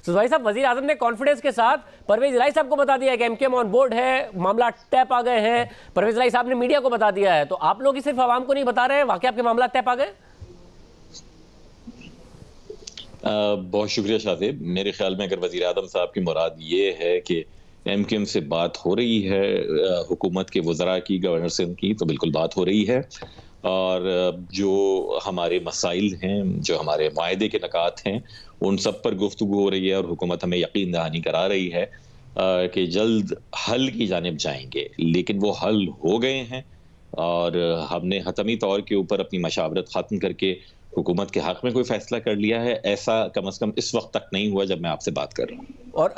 तो भाई साहब, वजीर आजम ने कॉन्फिडेंस के साथ परवेज इलाही साहब को बता दिया है कि एमकेएम ऑन बोर्ड है, मामला तय पा गए हैं। परवेज इलाही साहब ने मीडिया को बता दिया है, तो आप लोग ही सिर्फ आवाम को नहीं बता रहे हैं, वाकई आपके मामला तय पा गए? बहुत शुक्रिया शाहिद। मेरे ख्याल में अगर वजीर आजम साहब की मुराद ये है कि एमकेएम से बात हो रही है, हुकूमत के वज़रा की, गवर्नर सिंध की, तो बिल्कुल बात हो रही है। और जो हमारे मसाइल हैं, जो हमारे मुआहदे के नकात हैं, उन सब पर गुफ्तगू हो रही है और हुकूमत हमें यकीन दहानी करा रही है कि जल्द हल की जानिब जाएंगे। लेकिन वो हल हो गए हैं और हमने हतमी तौर के ऊपर अपनी मशावरत ख़त्म करके हुकूमत के हक में कोई फैसला कर लिया है। ऐसा कम से कम इस वक्त तक नहीं हुआ जब मैं आपसे बात कर रहा हूँ। और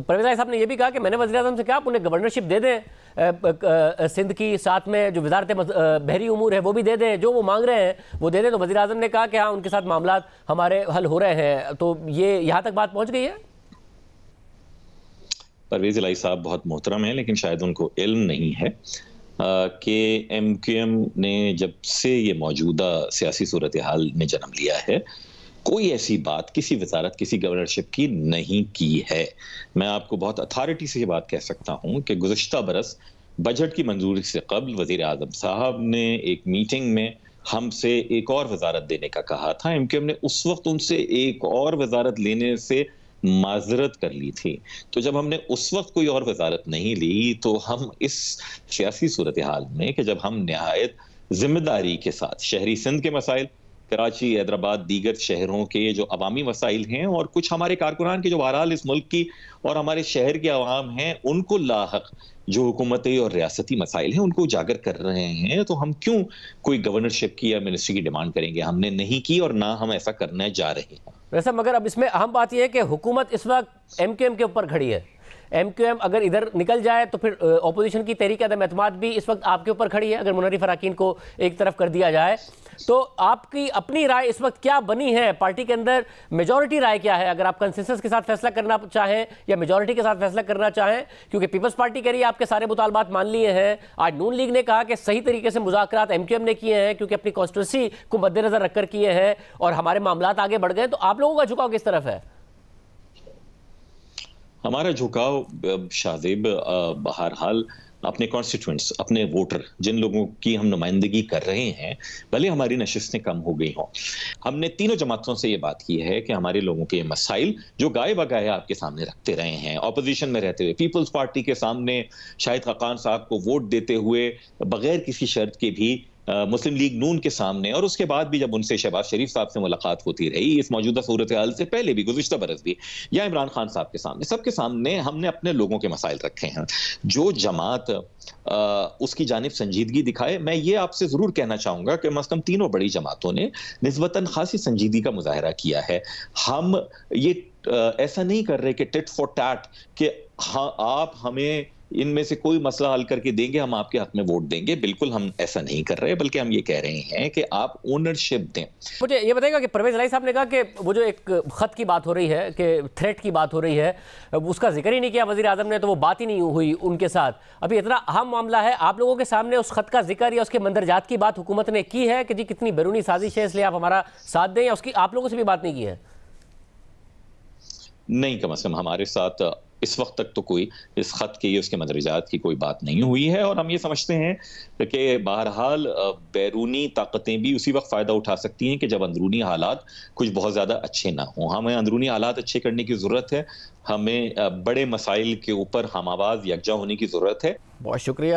परवेज साहब ने यह भी कहा कि मैंने वज़ीर आज़म से कहा आप उन्हें गवर्नरशिप दे दें सिंध की, साथ में जो वजारत बहरी उमूर है वो भी दे दें, जो वो मांग रहे हैं वो दे दें। तो वज़ीर आज़म ने कहा कि हाँ, उनके साथ मामला हमारे हल हो रहे हैं। तो ये यहाँ तक बात पहुँच गई है। परवेज इलाही साहब बहुत मोहतरम है, लेकिन शायद उनको इल्म नहीं है कि एमकेएम ने जब से ये मौजूदा सियासी सूरत हाल में जन्म लिया है, कोई ऐसी बात किसी वजारत, किसी गवर्नरशिप की नहीं की है। मैं आपको बहुत अथॉरिटी से ये बात कह सकता हूँ कि गुज़श्ता बरस बजट की मंजूरी से कबल वज़ीर आज़म साहब ने एक मीटिंग में हमसे एक और वजारत देने का कहा था। एमकेएम ने उस वक्त उनसे एक और वजारत लेने से माजरत कर ली थी। तो जब हमने उस वक्त कोई और वजारत नहीं ली, तो हम इस सियासी सूरत हाल में कि जब हम निहायत जिम्मेदारी के साथ शहरी सिंध के मसाइल, कराची, हैदराबाद, दीगर शहरों के जो अवामी मसाइल हैं और कुछ हमारे कारकुनान के जो बहरहाल इस मुल्क की और हमारे शहर के अवाम हैं, उनको लाहक जो हुकूमती और रियासती मसाइल हैं उनको उजागर कर रहे हैं, तो हम क्यों कोई गवर्नरशिप की या मिनिस्ट्री की डिमांड करेंगे? हमने नहीं की और ना हम ऐसा करने जा रहे हैं। वैसे मगर अब इसमें अहम बात यह है कि हुकूमत इस वक्त एमकेएम के ऊपर खड़ी है। एमकेएम अगर इधर निकल जाए तो फिर ऑपोजिशन की तहरीक अदम एतमाद भी इस वक्त आपके ऊपर खड़ी है। अगर मुनव्वर अराकीन को एक तरफ कर दिया जाए तो आपकी अपनी राय इस वक्त क्या बनी है? पार्टी के अंदर मेजॉरिटी राय क्या है? अगर आप कंसेंसस के साथ फैसला करना चाहें या मेजॉरिटी के साथ फैसला करना चाहें, क्योंकि पीपल्स पार्टी कह रही है आपके सारे मुतालबात मान लिए हैं। आज नून लीग ने कहा कि सही तरीके से मुज़ाकरात एमकेएम ने किए हैं क्योंकि अपनी कॉन्स्टिट्यूंसी को मद्देनजर रखकर किए हैं और हमारे मामलात आगे बढ़ गए। तो आप लोगों का झुकाव किस तरफ है? हमारा झुकाव शाहजेब बहरहाल अपने कॉन्स्टिट्यूएंट्स, अपने वोटर, जिन लोगों की हम नुमाइंदगी कर रहे हैं, भले हमारी नशिस्तें कम हो गई हों, हमने तीनों जमातों से ये बात की है कि हमारे लोगों के मसाइल जो गाए बगाए आपके सामने रखते रहे हैं, ऑपोजिशन में रहते हुए, पीपल्स पार्टी के सामने शाहिद खाकान साहब को वोट देते हुए बगैर किसी शर्त के भी, मुस्लिम लीग नून के सामने, और उसके बाद भी जब उनसे शहबाज शरीफ साहब से मुलाकात होती रही, इस मौजूदा सूरत हाल से पहले भी, गुज़िश्ता बरस भी, या इमरान खान साहब के सामने, सबके सामने हमने अपने लोगों के मसाइल रखे हैं। जो जमात उसकी जानिब संजीदगी दिखाए, मैं ये आपसे जरूर कहना चाहूंगा कि मसलन तीनों बड़ी जमातों ने निस्बतन खासी संजीदगी का मुजाहरा किया है। हम ये ऐसा नहीं कर रहे कि टिट फॉर टैट कि हाँ आप हमें इनमें से कोई मसला हल करके देंगे, हम आपके हक में वोट देंगे। बिल्कुल हम ऐसा नहीं कर रहे, बल्कि हम ये कह रहे हैं कि आप ओनरशिप दें। मुझे ये बताइएगा कि परवेज इलाही साहब ने कहा कि वो जो एक खत की बात हो रही है, कि थ्रेट की बात हो रही है, उसका जिक्र ही नहीं किया वजीर आजम ने, तो वो बात ही नहीं हुई उनके साथ। अभी इतना अहम मामला है, आप लोगों के सामने उस खत का जिक्र या उसके मंदरजात की बात हुकूमत ने की है कि जी कितनी बैरूनी साजिश है इसलिए आप हमारा साथ दें, या उसकी आप लोगों से भी बात नहीं की है? नहीं, कम से कम हमारे साथ इस वक्त तक तो कोई इस खत के या उसके मदरजात की कोई बात नहीं हुई है। और हम ये समझते हैं कि बहरहाल बैरूनी ताकतें भी उसी वक्त फ़ायदा उठा सकती हैं कि जब अंदरूनी हालात कुछ बहुत ज़्यादा अच्छे ना हों। हमें अंदरूनी हालात अच्छे करने की ज़रूरत है, हमें बड़े मसाइल के ऊपर हम आवाज़ यकजा होने की ज़रूरत है। बहुत शुक्रिया।